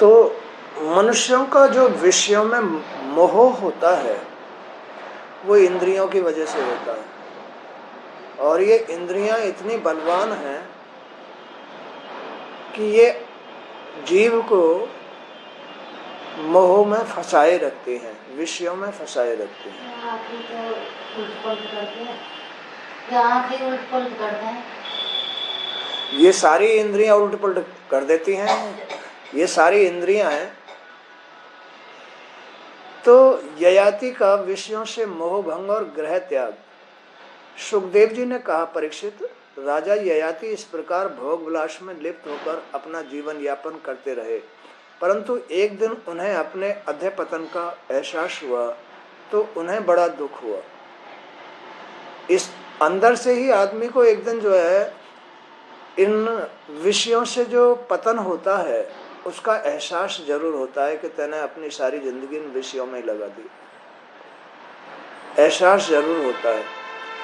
तो मनुष्यों का जो विषयों में मोह होता है वो इंद्रियों की वजह से होता है, और ये इंद्रियां इतनी बलवान हैं कि ये जीव को मोह में फंसाए रखती हैं, विषयों में फंसाए रखती हैं। ये सारी इंद्रियां उल्ट पलट कर देती हैं। ये सारी इंद्रियां हैं। तो ययाति का विषयों से मोह भंग और ग्रह त्याग। सुखदेव जी ने कहा, परीक्षित, राजा ययाति इस प्रकार भोग विलास में लिप्त होकर अपना जीवन यापन करते रहे, परंतु एक दिन उन्हें अपने अधःपतन का एहसास हुआ तो उन्हें बड़ा दुख हुआ। इस अंदर से ही आदमी को एक दिन जो है इन विषयों से जो पतन होता है उसका एहसास जरूर होता है कि तैने अपनी सारी जिंदगी इन विषयों में लगा दी। एहसास जरूर होता है,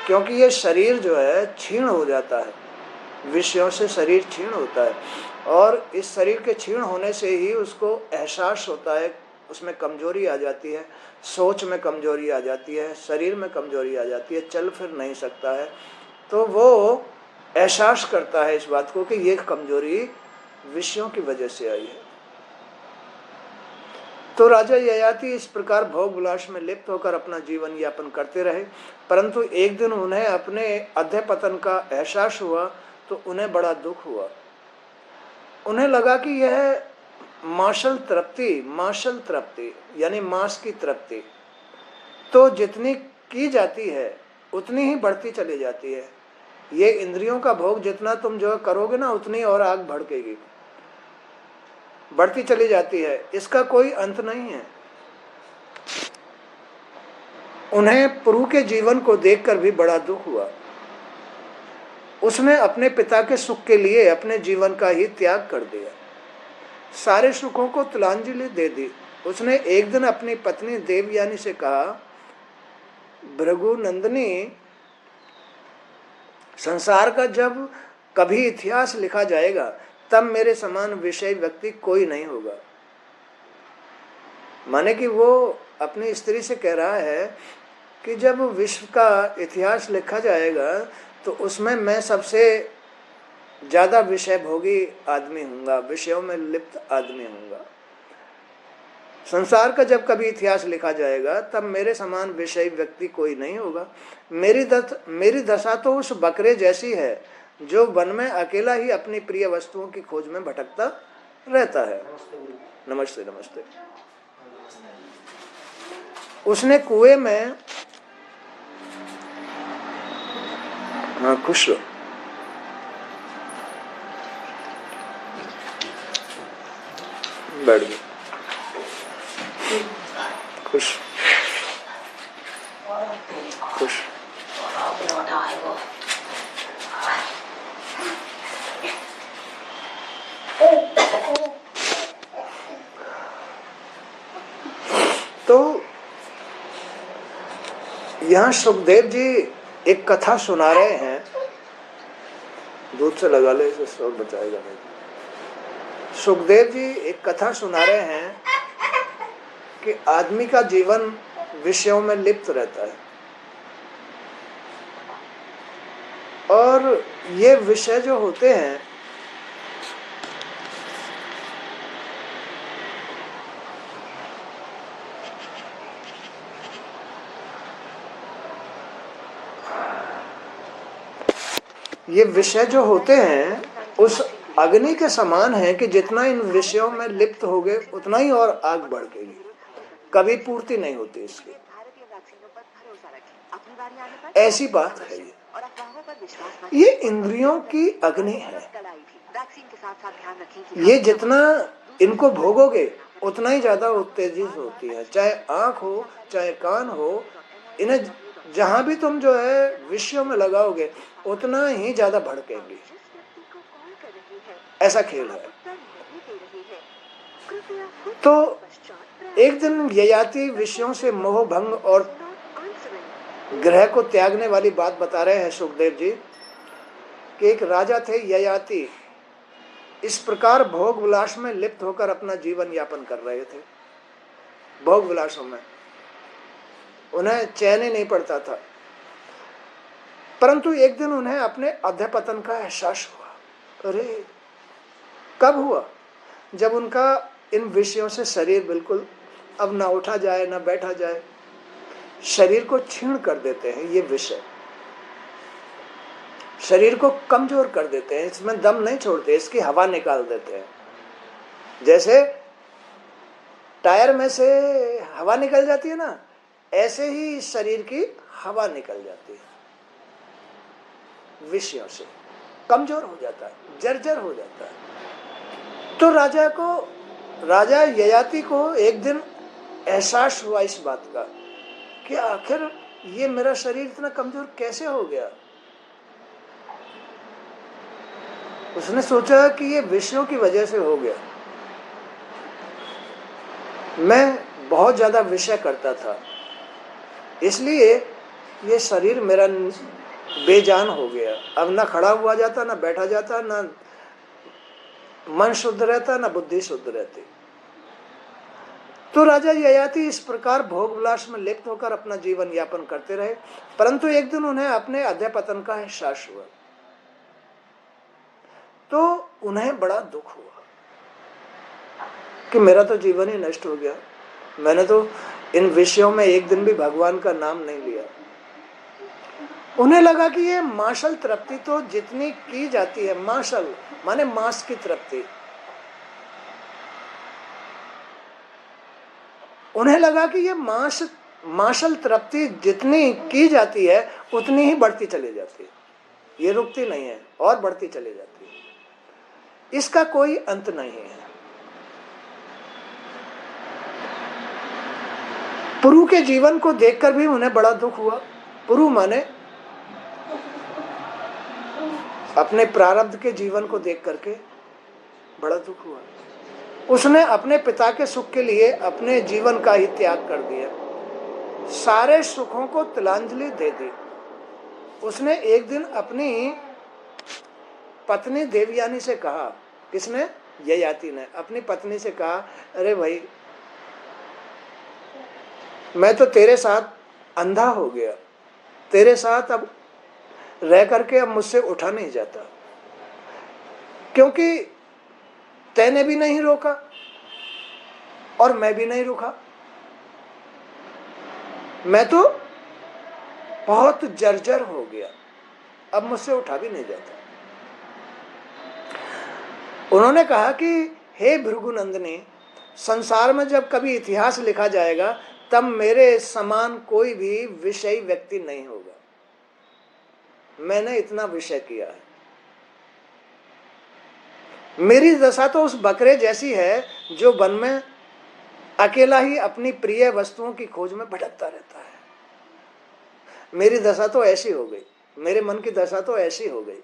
क्योंकि ये शरीर जो है क्षीण हो जाता है, विषयों से शरीर क्षीण होता है, और इस शरीर के क्षीण होने से ही उसको एहसास होता है, उसमें कमजोरी आ जाती है, सोच में कमजोरी आ जाती है, शरीर में कमजोरी आ जाती है, चल फिर नहीं सकता है। तो वो एहसास करता है इस बात को कि ये कमजोरी विषयों की वजह से आई है। तो राजा ययाति इस प्रकार भोग विलास में लिप्त होकर अपना जीवन यापन करते रहे, परंतु एक दिन उन्हें अपने अधःपतन का एहसास हुआ तो उन्हें बड़ा दुख हुआ। उन्हें लगा कि यह मांसल तृप्ति यानी मांस की तृप्ति तो जितनी की जाती है उतनी ही बढ़ती चली जाती है। ये इंद्रियों का भोग जितना तुम जो करोगे ना उतनी और आग भड़केगी, बढ़ती चली जाती है, इसका कोई अंत नहीं है। उन्हें प्रभु के जीवन को देखकर भी बड़ा दुख हुआ। उसने अपने पिता के सुख के लिए अपने जीवन का ही त्याग कर दिया, सारे सुखों को तिलांजलि दे दी। उसने एक दिन अपनी पत्नी देवयानी से कहा, भृगु नंदिनी, संसार का जब कभी इतिहास लिखा जाएगा तब मेरे समान विषय व्यक्ति कोई नहीं होगा। माने कि वो अपनी स्त्री से कह रहा है कि जब विश्व का इतिहास लिखा जाएगा तो उसमें मैं सबसे ज्यादा विषय भोगी आदमी हूँगा, विषयों में लिप्त आदमी हूँगा। संसार का जब कभी इतिहास लिखा जाएगा तब मेरे समान विषय व्यक्ति कोई नहीं होगा। मेरी दशा तो उस बकरे जैसी है जो वन में अकेला ही अपनी प्रिय वस्तुओं की खोज में भटकता रहता है। नमस्ते नमस्ते। उसने कुएं में, हाँ खुश रहो, बैठ गए, खुश खुश। तो यहाँ सुखदेव जी एक कथा सुना रहे हैं, दूध से लगा ले, इसे शोर बचाएगा नहीं। सुखदेव जी एक कथा सुना रहे हैं कि आदमी का जीवन विषयों में लिप्त रहता है, और ये विषय जो होते हैं ये विषय जो होते हैं उस अग्नि के समान है कि जितना इन विषयों में लिप्त होगे उतना ही और आग बढ़ेगी, कभी पूर्ति नहीं होती इसकी। ऐसी बात है ये इंद्रियों की अग्नि है। ये जितना इनको भोगोगे उतना ही ज्यादा उत्तेजित होती है, चाहे आंख हो चाहे कान हो, इन्हें जहां भी तुम जो है विषयों में लगाओगे उतना ही ज्यादा भड़केंगी। ऐसा खेल है। तो एक दिन ययाति विषयों से मोह भंग और ग्रह को त्यागने वाली बात बता रहे हैं सुखदेव जी कि एक राजा थे ययाति, इस प्रकार भोग विलास में लिप्त होकर अपना जीवन यापन कर रहे थे। भोग विलासों में उन्हें चैन ही नहीं पड़ता था। परंतु एक दिन उन्हें अपने अध्यपतन का एहसास हुआ। अरे कब हुआ? जब उनका इन विषयों से शरीर बिल्कुल अब ना उठा जाए ना बैठा जाए, शरीर को क्षीण कर देते हैं ये विषय, शरीर को कमजोर कर देते हैं, इसमें दम नहीं छोड़ते, इसकी हवा निकाल देते हैं। जैसे टायर में से हवा निकल जाती है ना, ऐसे ही शरीर की हवा निकल जाती है, विषयों से कमजोर हो जाता है, जर्जर हो जाता है। तो राजा ययाति को एक दिन एहसास हुआ इस बात का कि आखिर ये मेरा शरीर इतना कमजोर कैसे हो गया। उसने सोचा कि ये विषयों की वजह से हो गया। मैं बहुत ज्यादा विषय करता था, इसलिए ये शरीर मेरा बेजान हो गया। अब ना खड़ा हुआ जाता, ना बैठा जाता, ना मन शुद्ध रहता, ना बुद्धि शुद्ध रहती। तो राजा ययाति इस प्रकार भोग विलास में लिप्त होकर अपना जीवन यापन करते रहे। परंतु एक दिन उन्हें अपने अध्यपतन का एहसास हुआ, तो उन्हें बड़ा दुख हुआ कि मेरा तो जीवन ही नष्ट हो गया। मैंने तो इन विषयों में एक दिन भी भगवान का नाम नहीं लिया। उन्हें लगा कि ये मांसल तृप्ति तो जितनी की जाती है, मांसल माने मांस की तृप्ति, उन्हें लगा कि ये मांसल तृप्ति जितनी की जाती है उतनी ही बढ़ती चली जाती है, ये रुकती नहीं है और बढ़ती चली जाती है, इसका कोई अंत नहीं है। पुरु के जीवन को देखकर भी उन्हें बड़ा दुख हुआ। पुरु माने अपने प्रारब्ध के जीवन को देख करके बड़ा दुख हुआ। उसने अपने पिता के सुख के लिए अपने जीवन का ही त्याग कर दिया, सारे सुखों को तिलांजलि दे दी। उसने एक दिन अपनी पत्नी देवयानी से कहा, किसने? ययाति ने अपनी पत्नी से कहा, अरे भाई मैं तो तेरे साथ अंधा हो गया, तेरे साथ अब रह करके अब मुझसे उठा नहीं जाता, क्योंकि तैने भी नहीं रोका और मैं भी नहीं रुका। मैं तो बहुत जर्जर हो गया, अब मुझसे उठा भी नहीं जाता। उन्होंने कहा कि हे भृगुनंदिनी, संसार में जब कभी इतिहास लिखा जाएगा तब मेरे समान कोई भी विषयी व्यक्ति नहीं होगा। मैंने इतना विषय किया है। मेरी दशा तो उस बकरे जैसी है जो वन में अकेला ही अपनी प्रिय वस्तुओं की खोज में भटकता रहता है। मेरी दशा तो ऐसी हो गई, मेरे मन की दशा तो ऐसी हो गई,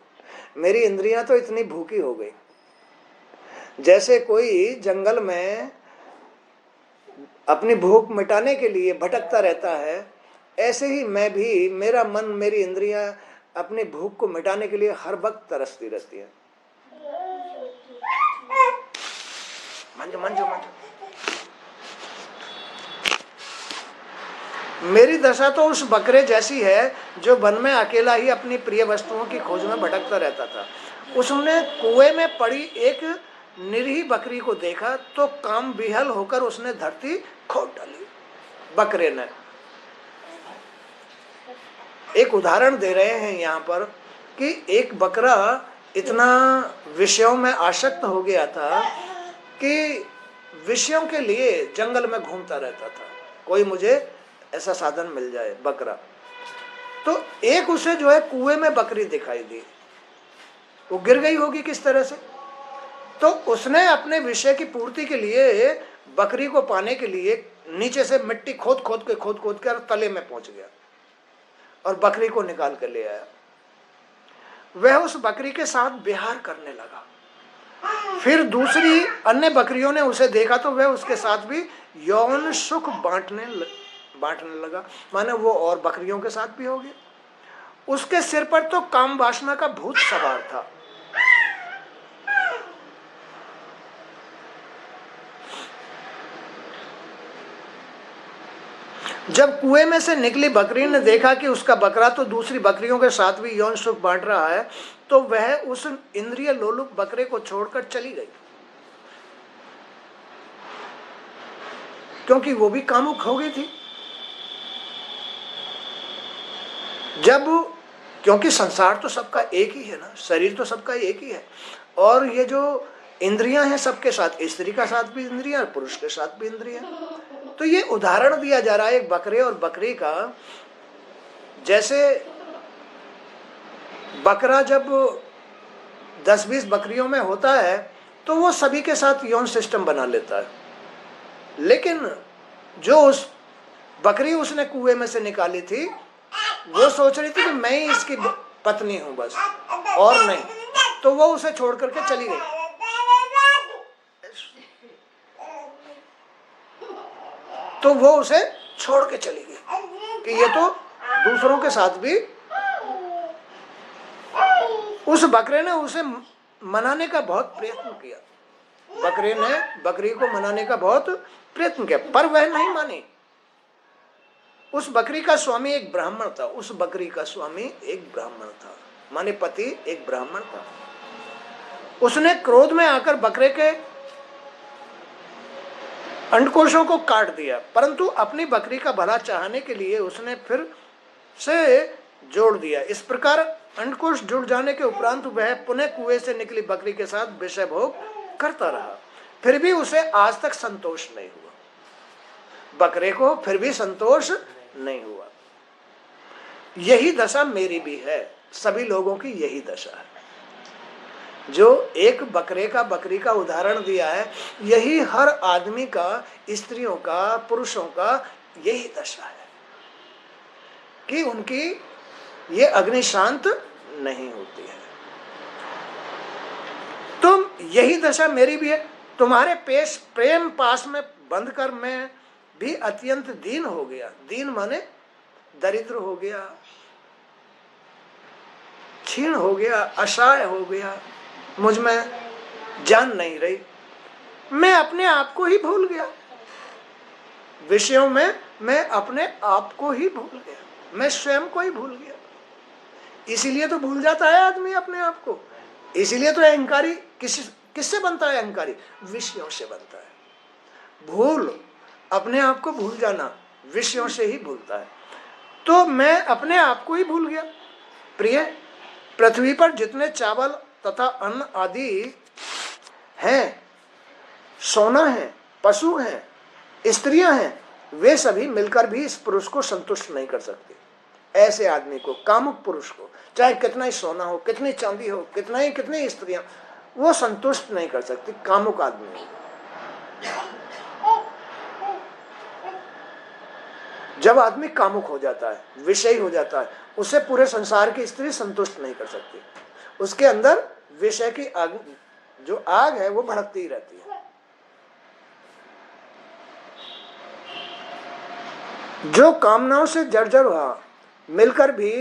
मेरी इंद्रियां तो इतनी भूखी हो गई। जैसे कोई जंगल में अपनी भूख मिटाने के लिए भटकता रहता है, ऐसे ही मैं भी, मेरा मन, मेरी इंद्रियां अपनी भूख को मिटाने के लिए हर वक्त तरसती रहती है। मंजो मंजो मंजो। मेरी दशा तो उस बकरे जैसी है जो वन में अकेला ही अपनी प्रिय वस्तुओं की खोज में भटकता रहता था। उसने कुएं में पड़ी एक निरीह बकरी को देखा तो काम विहल होकर उसने धरती खोद डाली। बकरे ने एक उदाहरण दे रहे हैं यहाँ पर कि एक बकरा इतना विषयों में आसक्त हो गया था कि विषयों के लिए जंगल में घूमता रहता था, कोई मुझे ऐसा साधन मिल जाए, बकरा। तो एक उसे जो है कुएं में बकरी दिखाई दी, वो गिर गई होगी किस तरह से, तो उसने अपने विषय की पूर्ति के लिए, बकरी को पाने के लिए नीचे से मिट्टी खोद खोद के तले में पहुंच गया और बकरी को निकाल कर ले आया। वह उस बकरी के साथ विहार करने लगा। फिर दूसरी अन्य बकरियों ने उसे देखा तो वह उसके साथ भी यौन सुख बांटने लगा, माने वो और बकरियों के साथ भी हो गया। उसके सिर पर तो काम वासना का भूत सवार था। जब कुएं में से निकली बकरी ने देखा कि उसका बकरा तो दूसरी बकरियों के साथ भी यौन सुख बांट रहा है, तो वह उस इंद्रिय लोलुप बकरे को छोड़कर चली गई, क्योंकि वो भी कामुक हो गई थी। जब, क्योंकि संसार तो सबका एक ही है ना, शरीर तो सबका एक ही है, और ये जो इंद्रियां हैं सबके साथ, स्त्री का साथ भी इंद्रियां, पुरुष के साथ भी इंद्रियां। तो ये उदाहरण दिया जा रहा है एक बकरे और बकरी का। जैसे बकरा जब 10-20 बकरियों में होता है तो वो सभी के साथ यौन सिस्टम बना लेता है, लेकिन जो उस बकरी उसने कुएं में से निकाली थी, वो सोच रही थी कि मैं ही इसकी पत्नी हूं बस, और नहीं, तो वो उसे छोड़ करके चली गई। तो वो उसे छोड़ के चली गई कि ये तो दूसरों के साथ भी। उस बकरे ने उसे मनाने का बहुत प्रयत्न किया, बकरे ने बकरी को मनाने का बहुत प्रयत्न किया, पर वह नहीं मानी। उस बकरी का स्वामी एक ब्राह्मण था, उस बकरी का स्वामी एक ब्राह्मण था, माने पति एक ब्राह्मण था। उसने क्रोध में आकर बकरे के अंडकोशों को काट दिया, परंतु अपनी बकरी का भला चाहने के लिए उसने फिर से जोड़ दिया। इस प्रकार अंडकोश जुड़ जाने के उपरांत वह पुनः कुएं से निकली बकरी के साथ विषय भोग करता रहा, फिर भी उसे आज तक संतोष नहीं हुआ। बकरे को फिर भी संतोष नहीं हुआ। यही दशा मेरी भी है, सभी लोगों की यही दशा है। जो एक बकरे का बकरी का उदाहरण दिया है, यही हर आदमी का, स्त्रियों का, पुरुषों का यही दशा है कि उनकी ये अग्नि शांत नहीं होती है। तुम यही दशा मेरी भी है। तुम्हारे पेश प्रेम पास में बंद कर मैं भी अत्यंत दीन हो गया। दीन माने दरिद्र हो गया, क्षीण हो गया, असहाय हो गया, मुझ में जान नहीं रही। मैं अपने आप को ही भूल गया, विषयों में मैं अपने आप को ही भूल गया, मैं स्वयं को ही भूल गया। इसीलिए तो भूल जाता है आदमी अपने आप को। इसीलिए तो अहंकारी किससे बनता है? अहंकारी विषयों से बनता है। भूल, अपने आप को भूल जाना विषयों से ही भूलता है। तो मैं अपने आप को ही भूल गया। प्रिय, पृथ्वी पर जितने चावल तथा अन्न आदि हैं, सोना है, पशु हैं, स्त्रियां हैं, वे सभी मिलकर भी इस पुरुष को संतुष्ट नहीं कर सकते। ऐसे आदमी को, कामुक पुरुष को, चाहे कितना ही सोना हो, कितनी चांदी हो, कितनी स्त्रियां, वो संतुष्ट नहीं कर सकती। कामुक आदमी, जब आदमी कामुक हो जाता है, विषयी हो जाता है, उसे पूरे संसार की स्त्री संतुष्ट नहीं कर सकती। उसके अंदर विषय की आग, जो आग है, वो भड़कती ही रहती है। जो कामनाओं से जर्जर हुआ, मिलकर भी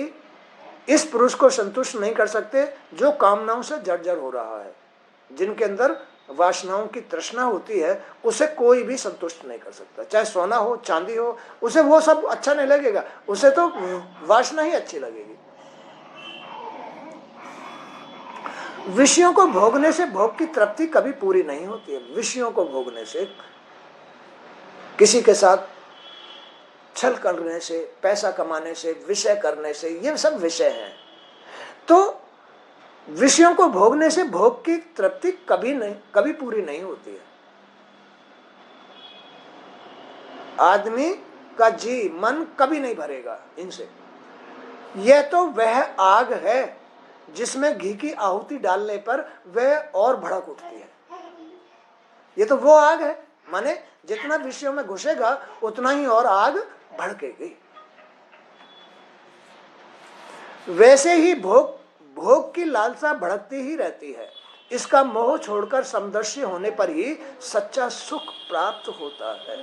इस पुरुष को संतुष्ट नहीं कर सकते, जो कामनाओं से जर्जर हो रहा है, जिनके अंदर वासनाओं की तृष्णा होती है, उसे कोई भी संतुष्ट नहीं कर सकता। चाहे सोना हो, चांदी हो, उसे वो सब अच्छा नहीं लगेगा, उसे तो वासना ही अच्छी लगेगी। विषयों को भोगने से भोग की तृप्ति कभी पूरी नहीं होती है। विषयों को भोगने से, किसी के साथ छल करने से, पैसा कमाने से, विषय करने से, ये सब विषय हैं। तो विषयों को भोगने से भोग की तृप्ति कभी पूरी नहीं होती है। आदमी का जी, मन कभी नहीं भरेगा इनसे। यह तो वह आग है जिसमें घी की आहुति डालने पर वह और भड़क उठती है। ये तो वो आग है, माने जितना विषयों में घुसेगा उतना ही और आग भड़केगी। वैसे ही भोग की लालसा भड़कती ही रहती है। इसका मोह छोड़कर समदर्शी होने पर ही सच्चा सुख प्राप्त होता है।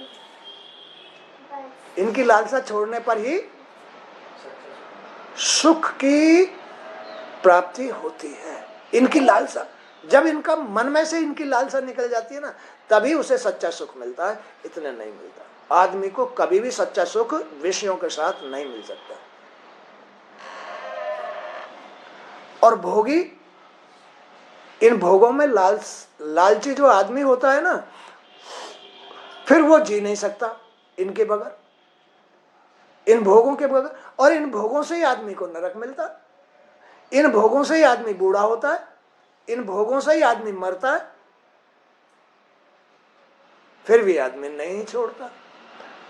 इनकी लालसा छोड़ने पर ही सुख की प्राप्ति होती है। इनकी लालसा, जब मन में से इनकी लालसा निकल जाती है ना, तभी उसे सच्चा सुख मिलता है, इतने नहीं मिलता। आदमी को कभी भी सच्चा सुख विषयों के साथ नहीं मिल सकता। और भोगी, इन भोगों में लालची जो आदमी होता है ना, फिर वो जी नहीं सकता इनके बगैर, इन भोगों के बगैर। और इन भोगों से ही आदमी को नरक मिलता है, इन भोगों से ही आदमी बूढ़ा होता है, इन भोगों से ही आदमी मरता है, फिर भी आदमी नहीं छोड़ता।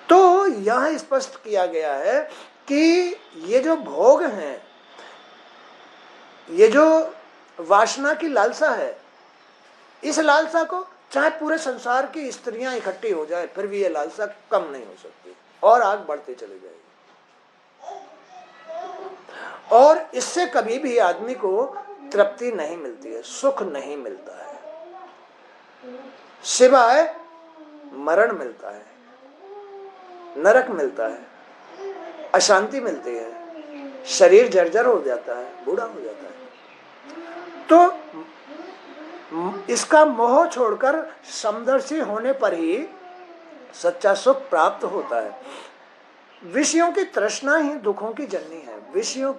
तो यह स्पष्ट किया गया है कि ये जो भोग हैं, ये जो वासना की लालसा है, इस लालसा को चाहे पूरे संसार की स्त्रियां इकट्ठी हो जाए फिर भी ये लालसा कम नहीं हो सकती और आग बढ़ती चली जाएगी। और इससे कभी भी आदमी को तृप्ति नहीं मिलती है, सुख नहीं मिलता है, सिवाय मरण मिलता है, नरक मिलता है, अशांति मिलती है, शरीर जर्जर हो जाता है, बूढ़ा हो जाता है। तो इसका मोह छोड़कर समदर्शी होने पर ही सच्चा सुख प्राप्त होता है। विषयों की तृष्णा ही दुखों की जननी है। विषयों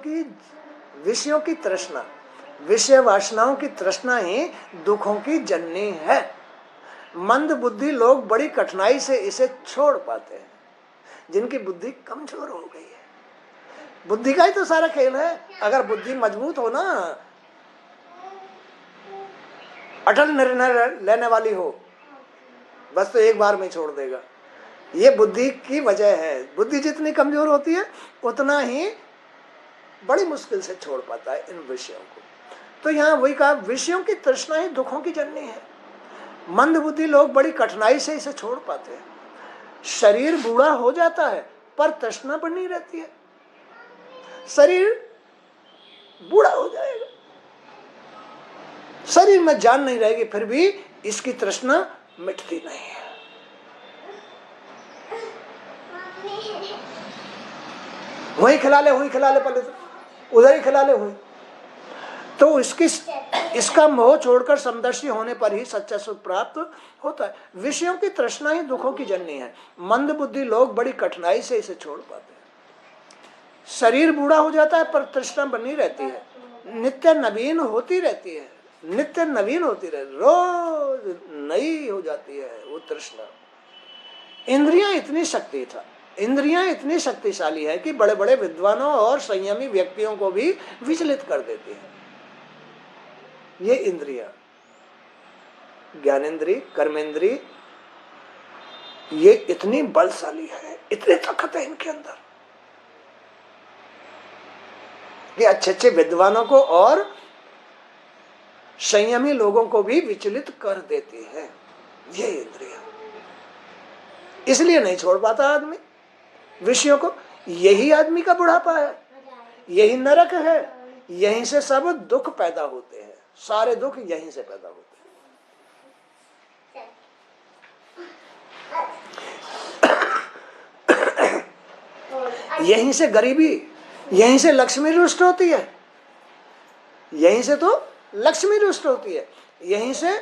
की तृष्णा, विषय वासनाओं की तृष्णा ही दुखों की जननी है। मंद बुद्धि लोग बड़ी कठिनाई से इसे छोड़ पाते हैं, जिनकी बुद्धि कमजोर हो गई है। बुद्धि का ही तो सारा खेल है। अगर बुद्धि मजबूत हो ना, अटल निर्णय लेने वाली हो, बस तो एक बार में छोड़ देगा। ये बुद्धि की वजह है। बुद्धि जितनी कमजोर होती है उतना ही बड़ी मुश्किल से छोड़ पाता है इन विषयों को। तो यहाँ वही कहा, विषयों की तृष्णा ही दुखों की जननी है। मंद बुद्धि लोग बड़ी कठिनाई से इसे छोड़ पाते हैं। शरीर बूढ़ा हो जाता है पर तृष्णा बनी रहती है। शरीर बूढ़ा हो जाएगा, शरीर में जान नहीं रहेगी, फिर भी इसकी तृष्णा मिटती नहीं है। वही खिला ले पहले तो उधर ही खिला ले हुई। तो इसका मोह छोड़कर समदर्शी होने पर ही सच्चा सुख प्राप्त होता है। विषयों की तृष्णा ही दुखों की जननी है। मंद बुद्धि लोग बड़ी कठिनाई से इसे छोड़ पाते हैं। शरीर बूढ़ा हो जाता है पर तृष्णा बनी रहती है, नित्य नवीन होती रहती है, नित्य नवीन होती रहती, रोज नई हो जाती है वो तृष्णा। इंद्रियां इतनी शक्तिशाली है कि बड़े बड़े विद्वानों और संयमी व्यक्तियों को भी विचलित कर देती है। ये इंद्रियां, ज्ञानेंद्री, कर्मेंद्री, ये इतनी बलशाली है, इतनी ताकत है इनके अंदर कि अच्छे विद्वानों को और संयमी लोगों को भी विचलित कर देती है ये इंद्रियां। इसलिए नहीं छोड़ पाता आदमी विषयों को। यही आदमी का बुढ़ापा है, यही नरक है, यहीं से सब दुख पैदा होते हैं। सारे दुख यहीं से पैदा होते हैं। यहीं से गरीबी, यहीं से लक्ष्मी रुष्ट होती है, यहीं से तो लक्ष्मी रुष्ट होती है, यहीं से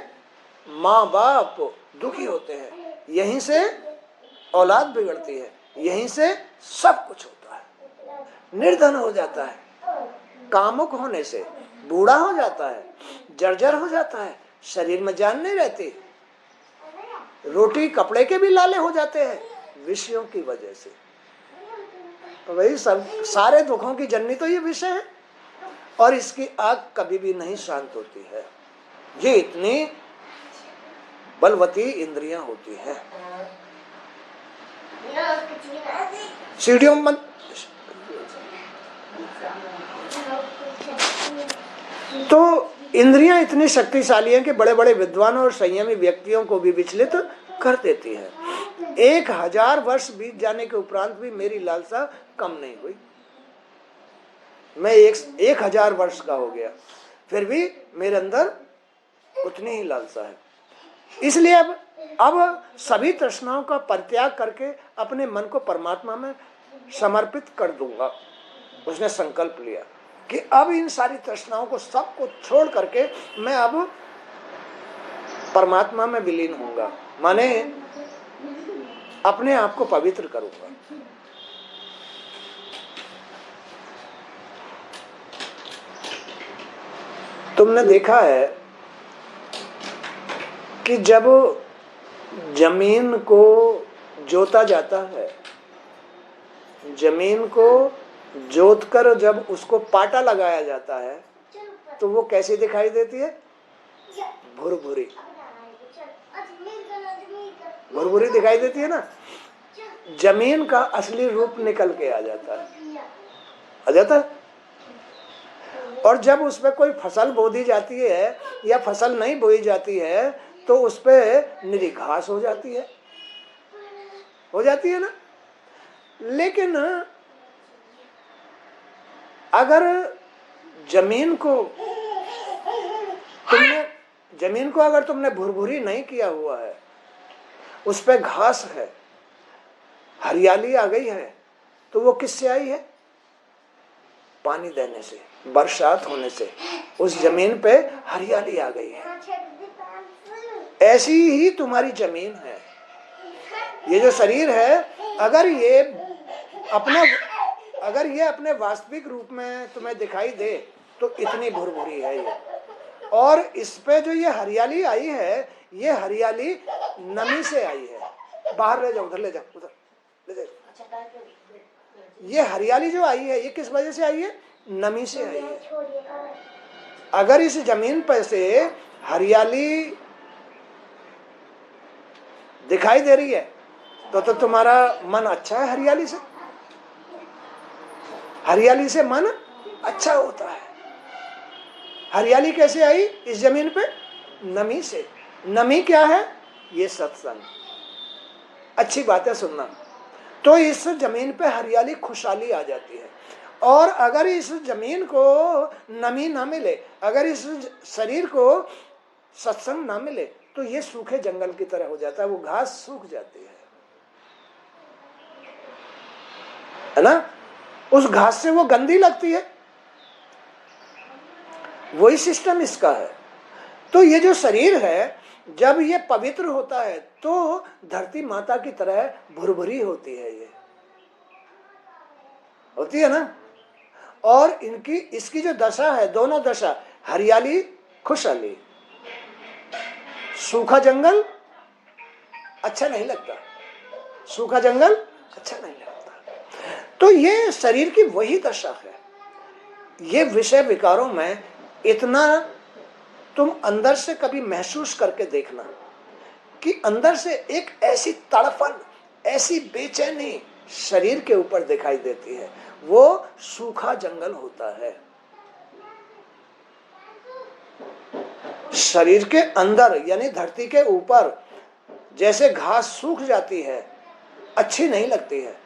माँ बाप दुखी होते हैं, यहीं से औलाद बिगड़ती है, यहीं से सब कुछ होता है। निर्धन हो जाता है, कामुक होने से बूढ़ा हो जाता है, जर्जर हो जाता है, शरीर में जान नहीं रहती, रोटी कपड़े के भी लाले हो जाते हैं विषयों की वजह से। तो वही सब सारे दुखों की जननी तो ये विषय है, और इसकी आग कभी भी नहीं शांत होती है। ये इतनी बलवती इंद्रियां होती हैं। सीढ़ियों में तो इंद्रियां इतनी शक्तिशाली हैं कि बड़े बड़े विद्वानों और संयमी व्यक्तियों को भी विचलित कर देती है। 1000 वर्ष बीत जाने के उपरांत भी मेरी लालसा कम नहीं हुई। मैं 1000 वर्ष का हो गया, फिर भी मेरे अंदर उतनी ही लालसा है। इसलिए अब सभी तृष्णाओं का परित्याग करके अपने मन को परमात्मा में समर्पित कर दूंगा। उसने संकल्प लिया कि अब इन सारी तृष्णाओं को सबको छोड़ करके मैं अब परमात्मा में विलीन होऊंगा। माने अपने आप को पवित्र करूंगा। तुमने देखा है कि जब जमीन को जोता जाता है, जमीन को जोतकर जब उसको पाटा लगाया जाता है तो वो कैसी दिखाई देती है? भुरभुरी, भुरभुरी दिखाई देती है ना। जमीन का असली रूप निकल के आ जाता है, आ जाता है। और जब उस पर कोई फसल बो दी जाती है या फसल नहीं बोई जाती है तो उस पर निरी घास हो जाती है, हो जाती है ना। लेकिन अगर जमीन को अगर तुमने भुरभुरी नहीं किया हुआ है, उस पे घास है, हरियाली आ गई है, तो वो किससे आई है? पानी देने से, बरसात होने से उस जमीन पे हरियाली आ गई है। ऐसी ही तुम्हारी जमीन है। ये जो शरीर है, अगर ये अपने वास्तविक रूप में तुम्हें दिखाई दे तो इतनी भुरभुरी है ये। और इस पे जो ये हरियाली आई है, ये हरियाली नमी से आई है। बाहर ले जाओ, उधर ले जाओ, उधर ले जाओ। ये हरियाली जो आई है ये किस वजह से आई है? नमी से आई है। अगर इस जमीन पर से हरियाली दिखाई दे रही है तो तुम्हारा मन अच्छा है। हरियाली से मन अच्छा होता है। हरियाली कैसे आई इस जमीन पे? नमी से। नमी क्या है? ये सत्संग, अच्छी बातें सुनना। तो इस जमीन पे हरियाली, खुशहाली आ जाती है। और अगर इस जमीन को नमी ना मिले, अगर इस शरीर को सत्संग ना मिले तो ये सूखे जंगल की तरह हो जाता है। वो घास सूख जाती है ना। उस घास से वो गंदी लगती है। वही सिस्टम इसका है। तो ये जो शरीर है, जब ये पवित्र होता है तो धरती माता की तरह भुरभुरी होती है, ये होती है ना। और इसकी जो दशा है, दोनों दशा, हरियाली, खुशहाली। सूखा जंगल अच्छा नहीं लगता, सूखा जंगल अच्छा नहीं लगता। तो ये शरीर की वही दशा है। ये विषय विकारों में इतना तुम अंदर से कभी महसूस करके देखना कि अंदर से एक ऐसी तड़पन, ऐसी बेचैनी शरीर के ऊपर दिखाई देती है। वो सूखा जंगल होता है। शरीर के अंदर यानी धरती के ऊपर जैसे घास सूख जाती है, अच्छी नहीं लगती है,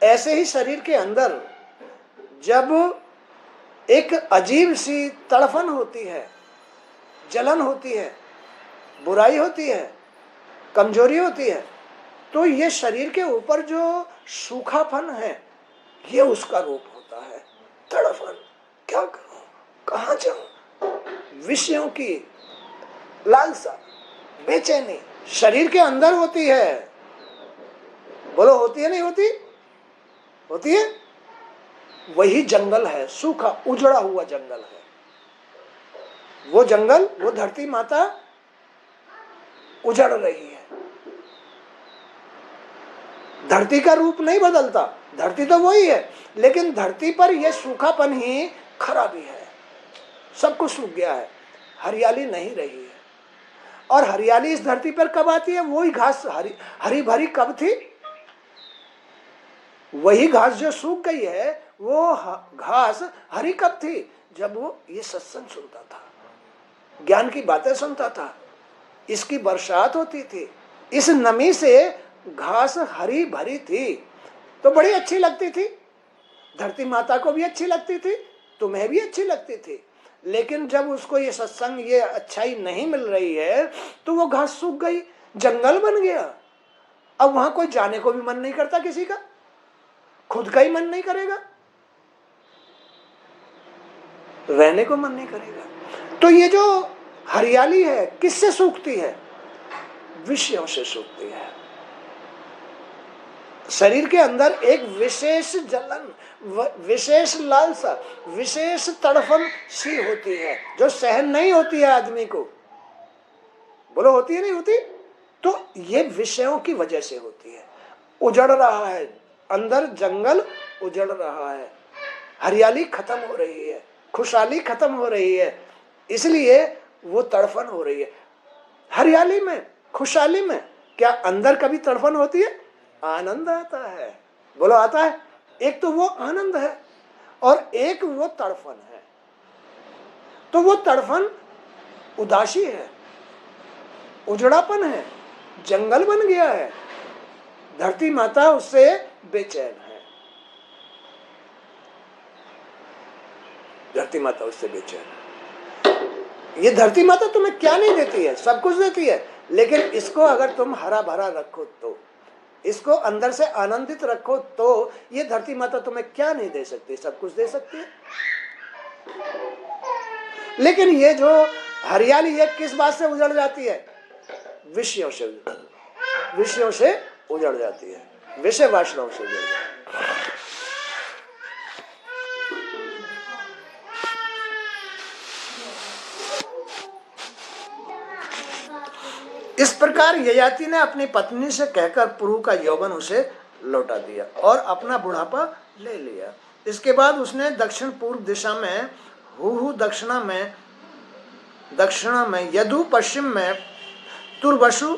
ऐसे ही शरीर के अंदर जब एक अजीब सी तड़फन होती है, जलन होती है, बुराई होती है, कमजोरी होती है, तो ये शरीर के ऊपर जो सूखापन है ये उसका रूप होता है। तड़फन, क्या करूं, कहां जाऊं, विषयों की लालसा, बेचैनी शरीर के अंदर होती है। बोलो, होती है नहीं होती? होती है। वही जंगल है, सूखा उजड़ा हुआ जंगल है। वो जंगल, वो धरती माता उजड़ रही है। धरती का रूप नहीं बदलता, धरती तो वही है, लेकिन धरती पर यह सूखापन ही खराबी है। सब कुछ सूख गया है, हरियाली नहीं रही है। और हरियाली इस धरती पर कब आती है? वही घास हरी भरी कब थी? वही घास जो सूख गई है, वो घास हरी कब थी? जब वो ये सत्संग सुनता था, ज्ञान की बातें सुनता था, इसकी बरसात होती थी, इस नमी से घास हरी भरी थी तो बड़ी अच्छी लगती थी। धरती माता को भी अच्छी लगती थी, तुम्हें भी अच्छी लगती थी। लेकिन जब उसको ये सत्संग, ये अच्छाई नहीं मिल रही है तो वो घास सूख गई, जंगल बन गया। अब वहां कोई जाने को भी मन नहीं करता, किसी का खुद का ही मन नहीं करेगा, रहने को मन नहीं करेगा। तो ये जो हरियाली है किससे सूखती है? विषयों से सूखती है। शरीर के अंदर एक विशेष जलन, विशेष लालसा, विशेष तड़फन सी होती है जो सहन नहीं होती है आदमी को। बोलो होती है नहीं होती? तो ये विषयों की वजह से होती है। उजड़ रहा है अंदर, जंगल उजड़ रहा है, हरियाली खत्म हो रही है, खुशहाली खत्म हो रही है, इसलिए वो तड़फन हो रही है। हरियाली में, खुशहाली में क्या अंदर कभी तड़फन होती है? आनंद आता है। बोलो आता है? एक तो वो आनंद है और एक वो तड़फन है। तो वो तड़फन उदासी है, उजड़ापन है, जंगल बन गया है, धरती माता उससे बेचैन है, धरती माता उससे बेचैन है। ये धरती माता तुम्हें क्या नहीं देती है? सब कुछ देती है, लेकिन इसको अगर तुम हरा भरा रखो तो, इसको अंदर से आनंदित रखो तो ये धरती माता तुम्हें क्या नहीं दे सकती? सब कुछ दे सकती है। लेकिन ये जो हरियाली है किस बात से उजड़ जाती है? विषयों से, विषयों से उजड़ जाती है, विषय वासनाओं से उजड़ जाती है। इस प्रकार ययाति ने अपनी पत्नी से कहकर पुरु का यौवन उसे लौटा दिया और अपना बुढ़ापा ले लिया। इसके बाद उसने दक्षिण पूर्व दिशा में हुहु, दक्षिणा में यदु, पश्चिम में तुर्वसु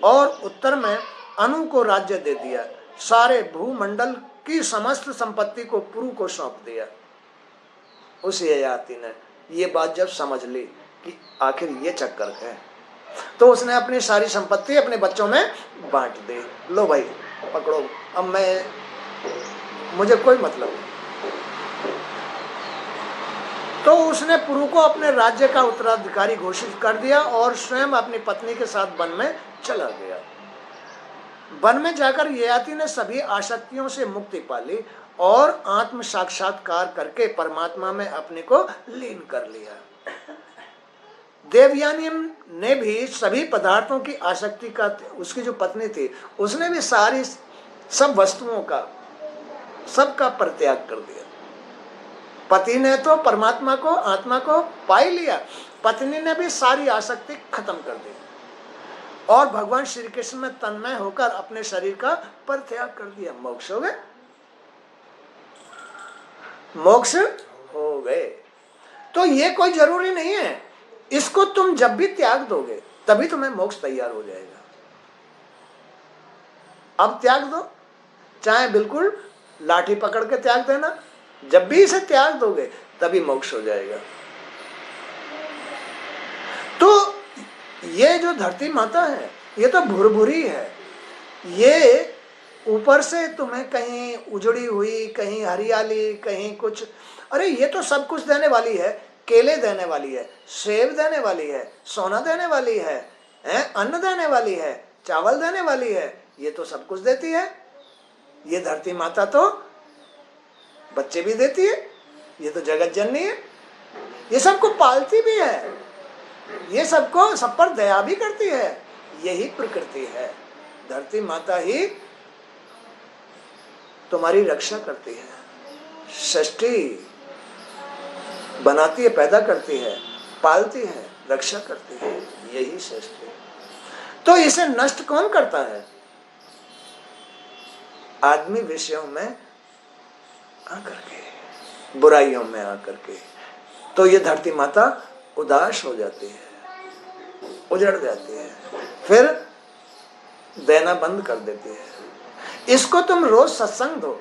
और उत्तर में अनु को राज्य दे दिया। सारे भूमंडल की समस्त संपत्ति को पुरु को सौंप दिया। उस ययाति ने ये बात जब समझ ली कि आखिर ये चक्कर है, तो उसने अपनी सारी संपत्ति अपने बच्चों में बांट दी। लो भाई पकड़ो, अब मुझे कोई मतलब नहीं। तो उसने पुरु को अपने राज्य का उत्तराधिकारी घोषित कर दिया और स्वयं अपनी पत्नी के साथ वन में चला गया। वन में जाकर ययाति ने सभी आसक्तियों से मुक्ति पा ली और आत्म साक्षात्कार करके परमात्मा में अपने को लीन कर लिया। देवयानी ने भी सभी पदार्थों की आसक्ति का, उसकी जो पत्नी थी उसने भी सारी सब वस्तुओं का, सबका परित्याग कर दिया। पति ने तो परमात्मा को, आत्मा को पा ही लिया, पत्नी ने भी सारी आसक्ति खत्म कर दी और भगवान श्री कृष्ण में तन्मय होकर अपने शरीर का परित्याग कर दिया। मोक्ष हो गए, मोक्ष हो गए। तो ये कोई जरूरी नहीं है, इसको तुम जब भी त्याग दोगे तभी तुम्हें मोक्ष तैयार हो जाएगा। अब त्याग दो, चाहे बिल्कुल लाठी पकड़ के त्याग देना, जब भी इसे त्याग दोगे तभी मोक्ष हो जाएगा। तो ये जो धरती माता है ये तो भुरभुरी है, ये ऊपर से तुम्हें कहीं उजड़ी हुई, कहीं हरियाली, कहीं कुछ, अरे ये तो सब कुछ देने वाली है। केले देने वाली है, सेब देने वाली है, सोना देने वाली है, अन्न देने वाली है, चावल देने वाली है, ये तो सब कुछ देती है। ये धरती माता तो बच्चे भी देती है, ये तो जगत जननी है, ये सबको पालती भी है, ये सबको, सब पर दया भी करती है। यही प्रकृति है, धरती माता ही तुम्हारी रक्षा करती है, सृष्टि बनाती है, पैदा करती है, पालती है, रक्षा करती है, यही सृष्टि। तो इसे नष्ट कौन करता है? आदमी विषयों में आकर के, बुराइयों में आकर के। तो ये धरती माता उदास हो जाती है, उजड़ जाती है, फिर देना बंद कर देती है। इसको तुम रोज सत्संग दो,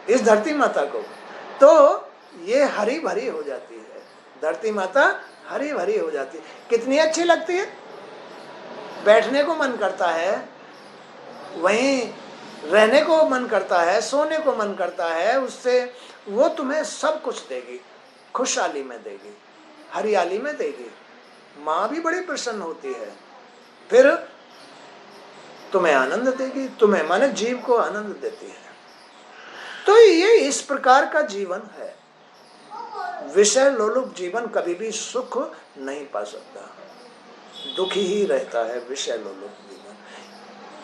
इस धरती माता को, तो ये हरी भरी हो जाती है। धरती माता हरी भरी हो जाती है। कितनी अच्छी लगती है, बैठने को मन करता है, वहीं रहने को मन करता है, सोने को मन करता है, उससे वो तुम्हें सब कुछ देगी, खुशहाली में देगी, हरियाली में देगी। माँ भी बड़ी प्रसन्न होती है, फिर तुम्हें आनंद देगी, तुम्हें माने जीव को आनंद देती है। तो ये इस प्रकार का जीवन है। विषय लोलुप जीवन कभी भी सुख नहीं पा सकता, दुखी ही रहता है विषय लोलुप जीवन।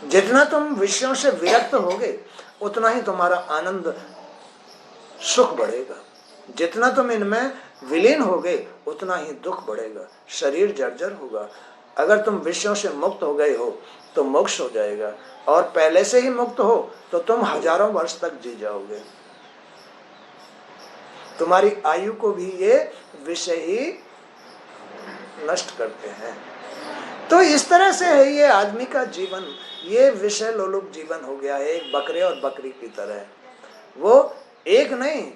जितना तुम विषयों से विरक्त होगे उतना ही तुम्हारा आनंद सुख बढ़ेगा। जितना तुम इनमें विलीन होगे उतना ही दुख बढ़ेगा, शरीर जर्जर होगा। अगर तुम विषयों से मुक्त हो गए हो तो मोक्ष हो जाएगा, और पहले से ही मुक्त हो तो तुम हजारों वर्ष तक जी जाओगे। तुम्हारी आयु को भी ये विषय ही नष्ट करते हैं। तो इस तरह से है ये आदमी का जीवन, ये विषय लोलुप जीवन हो गया है, एक बकरे और बकरी की तरह। वो एक नहीं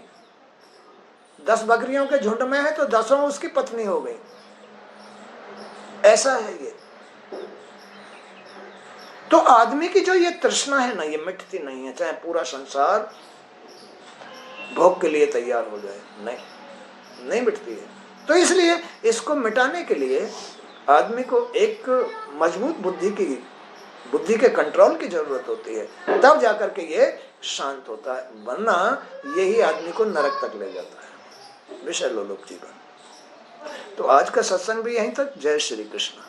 10 बकरियों के झुंड में है तो 10 उसकी पत्नी हो गई, ऐसा है ये। तो आदमी की जो ये तृष्णा है ना, ये मिटती नहीं है, चाहे पूरा संसार भोग के लिए तैयार हो जाए, नहीं मिटती है। तो इसलिए इसको मिटाने के लिए आदमी को एक मजबूत बुद्धि के कंट्रोल की जरूरत होती है, तब जाकर के ये शांत होता है, वरना यही आदमी को नरक तक ले जाता है, विषय लोलुप जीवन। तो आज का सत्संग भी यहीं तक। जय श्री कृष्ण।